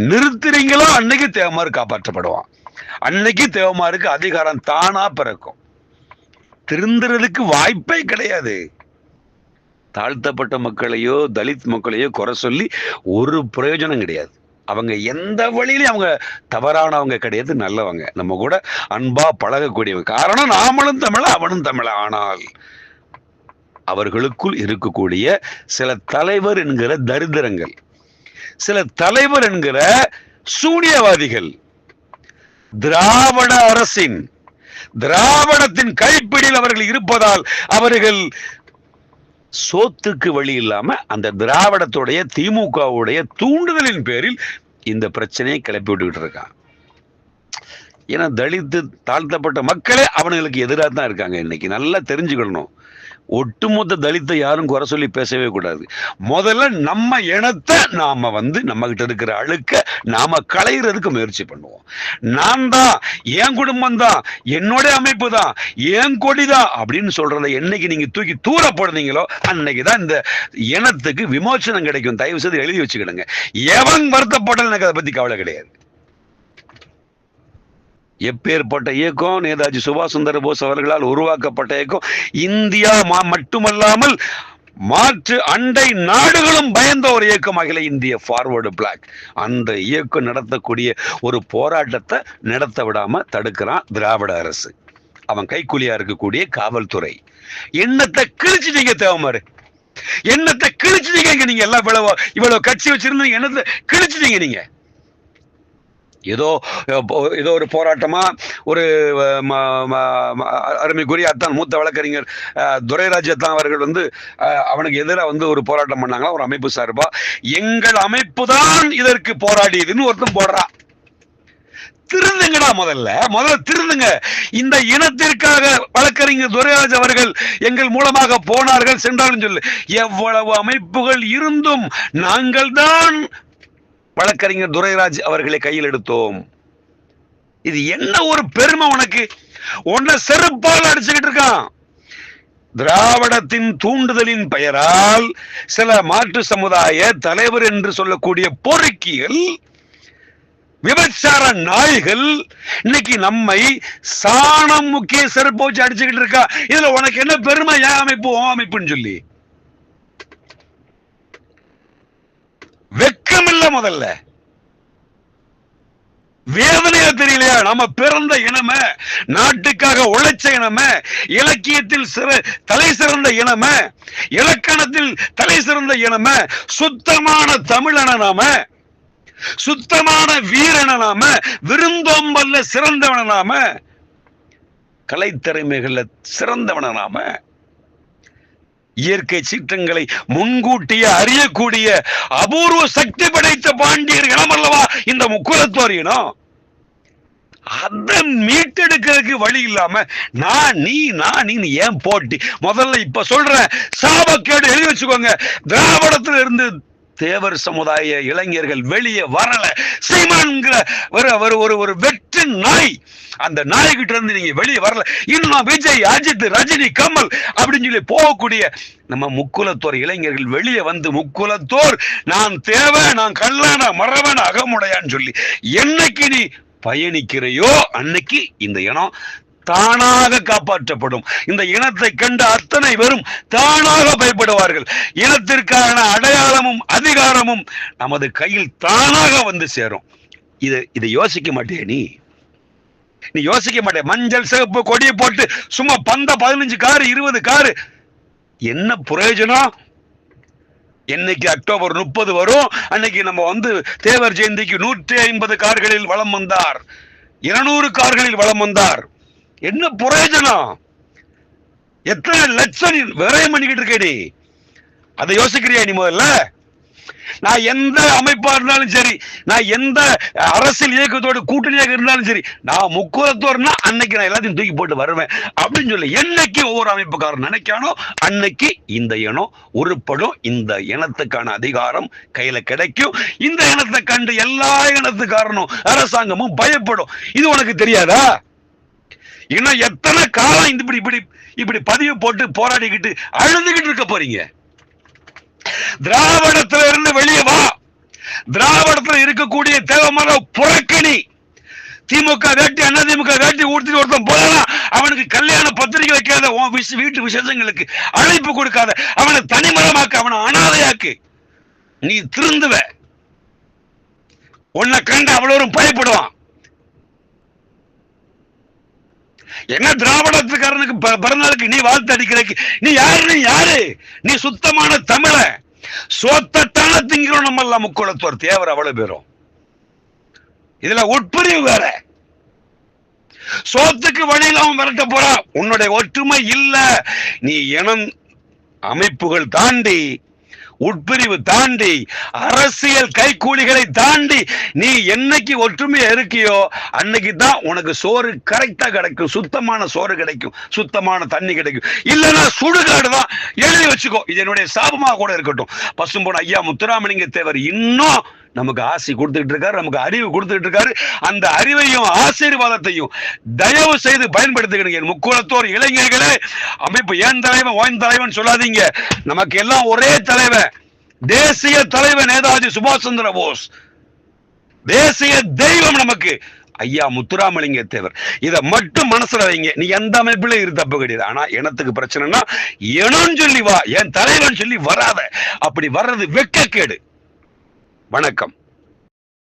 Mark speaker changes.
Speaker 1: நிறுத்துறீங்களோ அன்னைக்கு தேவமாறு காப்பாற்றப்படுவான். அன்னைக்கு தேவமாருக்கு அதிகாரம் தானா பிறக்கும். திருந்துறதுக்கு வாய்ப்பே கிடையாது. தாழ்த்தப்பட்ட மக்களையோ தலித் மக்களையோ குறை சொல்லி ஒரு பிரயோஜனம் கிடையாது. அவங்க எந்த வழியிலும் அவங்க தவறானவங்க கிடையாது, நல்லவங்க, நம்ம கூட அன்பா பழகக்கூடியவங்க. காரணம் நாமளும் தமிழ அவனும் தமிழ. ஆனால் அவர்களுக்குள் இருக்கக்கூடிய சில தலைவர் என்கிற தரித்திரங்கள், சில தலைவர் என்கிற சூனியவாதிகள், திராவிட அரசின் திராவிடத்தின் கைப்பிடியில் அவர்கள் இருப்பதால் அவர்கள் சோத்துக்கு வழி இல்லாம அந்த திராவிடத்துடைய திமுகவுடைய தூண்டுதலின் பேரில் இந்த பிரச்சனையை கிளப்பி விட்டுக்கிட்டு இருக்கான். ஏன்னா தலித்து தாழ்த்தப்பட்ட மக்களே அவனுங்களுக்கு எதிராக தான் இருக்காங்க. இன்னைக்கு நல்லா தெரிஞ்சுக்கணும். ஒட்டுமொத்த தலித்தை யாரும் குறை சொல்லி பேசவே கூடாது. முதல்ல நம்ம இனத்தை நாம நம்ம கிட்ட இருக்கிற அழுக்க நாம களையிறதுக்கு முயற்சி பண்ணுவோம். நான் தான், என் குடும்பம் தான், என்னோட அமைப்பு தான், என் கொடிதான் அப்படின்னு சொல்றதை என்னைக்கு நீங்க தூக்கி தூரப்படுறீங்களோ அன்னைக்கு தான் இந்த இனத்துக்கு விமோசனம் கிடைக்கும். தயவு செய்து எழுதி வச்சுக்கிடுங்க. எவன் வருத்தப்படல எனக்கு அதை பத்தி கவலை கிடையாது. எப்பேற்பட்ட இயக்கம் நேதாஜி சுபாஷ் சந்திர போஸ் அவர்களால் உருவாக்கப்பட்ட இயக்கம். இந்தியா மட்டுமல்லாமல் மாற்று அண்டை நாடுகளும் பயந்த ஒரு இயக்கம் அகில இந்திய ஃபார்வர்டு பிளாக். அந்த இயக்கம் நடத்தக்கூடிய ஒரு போராட்டத்தை நடத்த விடாம தடுக்கிறான் திராவிட அரசு. அவன் கைக்கூலியா இருக்கக்கூடிய காவல்துறை. எண்ணத்தை கிழிச்சிட்டீங்க தேவமாறு, எண்ணத்தை கிழிச்சிட்டீங்க. நீங்க எல்லாம் இவ்வளவு கட்சி வச்சிருந்தீங்க, எண்ணத்தை கிழிச்சிட்டீங்க. நீங்க ஏதோ ஒரு போராட்டமா ஒரு அருமைக்குரிய அத்தான் மூத்த வழக்கறிஞர் துரைராஜ் அத்தான் அவர்கள் அவனுக்கு எதிராக ஒரு போராட்டம் பண்ணாங்களா ஒரு அமைப்பு சார்பா. எங்கள் அமைப்பு தான் இதற்கு போராடியதுன்னு ஒருத்தன் போடுறான். திருந்துங்கடா, முதல்ல திருந்துங்க. இந்த இனத்திற்காக வழக்கறிஞர் துரைராஜ் அவர்கள் எங்கள் மூலமாக போனார்கள் சென்றார்கள் சொல்லு. எவ்வளவு அமைப்புகள் இருந்தும் நாங்கள் தான் வழக்கறிஞர் துரைராஜ் அவர்களை கையில் எடுத்தோம். இது என்ன ஒரு பெருமை உனக்கு? உன்னை செருப்பால் அடிச்சுக்கிட்டு இருக்கான். திராவிடத்தின் தூண்டுதலின் பெயரால் சில மாற்று சமுதாய தலைவர் என்று சொல்லக்கூடிய பொறுக்கிகள், விபச்சார நாய்கள் இன்னைக்கு நம்மை சாணம் முக்கிய செருப்பு வச்சு அடிச்சுக்கிட்டு இருக்கா. இதுல உனக்கு என்ன பெருமை? ஏன் அமைப்பு ஓ அமைப்புன்னு சொல்லி வெக்கம் இல்ல? முதல்ல வேதனையா தெரியலையா? நம்ம பிறந்த இனமே, நாட்டுக்காக உழைச்ச இனமே, இலக்கியத்தில் தலை சிறந்த இனமே, இலக்கணத்தில் தலை சிறந்த இனமே, சுத்தமான தமிழன நாம, சுத்தமான வீரன நாம, விருந்தோம்பல்ல சிறந்தவன நாம, கலைத்திறமைகள்ல சிறந்தவன நாம, இயற்கை சீற்றங்களை முன்கூட்டிய அறியக்கூடிய அபூர்வ சக்தி படைத்த பாண்டியர் இனம் அல்லவா இந்த முக்குலத்தோர் இனம். அதை மீட்டெடுக்கிறதுக்கு வழி இல்லாம நீ ஏன் போட்டி? முதல்ல இப்ப சொல்ற சாபக்கேடு எழுதி வச்சுக்கோங்க. திராவிடத்துல இருந்து தேவர் சமுதாய இளைஞர்கள் வெளியே வரல. சீமான்ங்கிற ஒரு வெற்று நாய், அந்த நாய்கிட்ட இருந்து நீங்க வெளியே வரல. இன்னும் விஜய், அஜித், ரஜினி, கமல் அப்படின்னு சொல்லி போகக்கூடிய நம்ம முக்குலத்தோர் இளைஞர்கள் வெளியே முக்குலத்தோர் நான் தேவை, நான் கல்லான மறவன் அகமுடையான்னு சொல்லி என்னைக்கு நீ பயணிக்கிறையோ அன்னைக்கு இந்த இனம் தானாக காப்பாற்றப்படும். இந்த இனத்தை கண்ட அத்தனை பேரும் தானாக பயப்படுவார்கள். இனத்திற்கான அடையாளமும் அதிகாரமும் நமது கையில் தானாக சேரும். இதை யோசிக்க மாட்டியா? நீ யோசிக்க மாட்டே. மஞ்சள் சிவப்பு கொடியை போட்டு சும்மா 15 காரு 20 காரு என்ன பிரயோஜனம்? என்னைக்கு அக்டோபர் 30 வரும் அன்னைக்கு நம்ம தேவர் ஜெயந்திக்கு 150 கார்களில் வலம் வந்தார், 200 கார்களில் வலம் வந்தார். என்ன பிரயோஜனம்? எத்தனை லட்சம் விரயம் பண்ணிக்கிட்டு இருக்கேடி? அதை யோசிக்கிறியா நீ? முதல்ல நான் எந்த அமைப்பா இருந்தாலும் சரி, நான் எந்த அரசியல் இயக்கத்தோடு கூட்டணியாக இருந்தாலும் சரி, நான் முக்குலத்தோர்னா அன்னைக்கு நான் எல்லாத்தையும் தூக்கி போட்டு வருவேன் அப்படின்னு சொல்லி என்னைக்கு ஒவ்வொரு அமைப்புக்காரன் நினைக்கானோ அன்னைக்கு இந்த இனம் உருப்படும். இந்த இனத்துக்கான அதிகாரம் கையில கிடைக்கும். இந்த இனத்தை கண்டு எல்லா இனத்துக்காரனும் அரசாங்கமும் பயப்படும். இது உனக்கு தெரியாதா? இன்னும் எத்தனை காலம் இப்படி பதிவு போட்டு போராடிக்கிட்டு அழுதுகிட்டு இருக்க போறீங்க? திராவிடத்துல இருந்து வெளியே வா. திராவிடத்தில் இருக்கக்கூடிய தேவமர புறக்கணி. திமுக வேட்டி அதிமுக வேட்டி ஊர்த்திட்டு ஒருத்தன் போகலாம், அவனுக்கு கல்யாண பத்திரிகை வைக்காத, வீட்டு விசேஷங்களுக்கு அழைப்பு கொடுக்காத, அவனை தனிமரமாக்கு, அவனை அனாதையாக்கு. நீ திருந்துவ. உன்னை கண்டு அவ்வளவு பயப்படுவான். என்ன திராவிடத்துக்காரனுக்கு பிறந்தநாளுக்கு நீ வாழ்த்து அடிக்கிறக்கு நீ யாரு? நீ சுத்தமான தமிழ. சோத்தத்தான திங்கிறோம் நம்ம எல்லாம் முக்குளத்தோர் தேவர் அவ்வளவு பேரும். இதுல உட்பிரிவு வேற. சோத்துக்கு வழியில அவன் விரட்ட போறான். உன்னுடைய ஒற்றுமை இல்ல. நீ இனம் அமைப்புகள் தாண்டி, உட்பிரிவு தாண்டி, அரசியல் கைக்கூலிகளை தாண்டி நீ என்னைக்கு ஒற்றுமையா இருக்கியோ அன்னைக்கு தான் உனக்கு சோறு கரெக்டா கிடைக்கும். சுத்தமான சோறு கிடைக்கும், சுத்தமான தண்ணி கிடைக்கும். இல்லைன்னா சுடுகாடு தான். எழுதி வச்சுக்கோ. இது என்னுடைய சாபமாக கூட இருக்கட்டும். பசும்பொன் ஐயா முத்துராமலிங்க தேவர் இன்னும் நமக்கு ஆசை கொடுத்துட்டு இருக்காரு, நமக்கு அறிவு கொடுத்துட்டு இருக்காரு. அந்த அறிவையும் ஆசீர்வாதத்தையும் தயவு செய்து பயன்படுத்திக்கிடுங்க. முக்குளத்தோர் இளைஞர்களே, அமைப்பு ஏன் தலைவன் ஓய்ந்த தலைவன் சொல்லாதீங்க. நமக்கு எல்லாம் ஒரே தலைவன், தேசிய தலைவர் நேதாஜி சுபாஷ் சந்திர போஸ். தேசிய தெய்வம் நமக்கு ஐயா முத்துராமலிங்க தேவர். இதை மட்டும் மனசுல வைங்க. நீ எந்த அமைப்புல இரு, தப்பு கிடையாது. ஆனா இனத்துக்கு பிரச்சனைனா இனம் சொல்லி வா, என் தலைவன் சொல்லி வராத. அப்படி வர்றது வெட்கக்கேடு. வணக்கம்.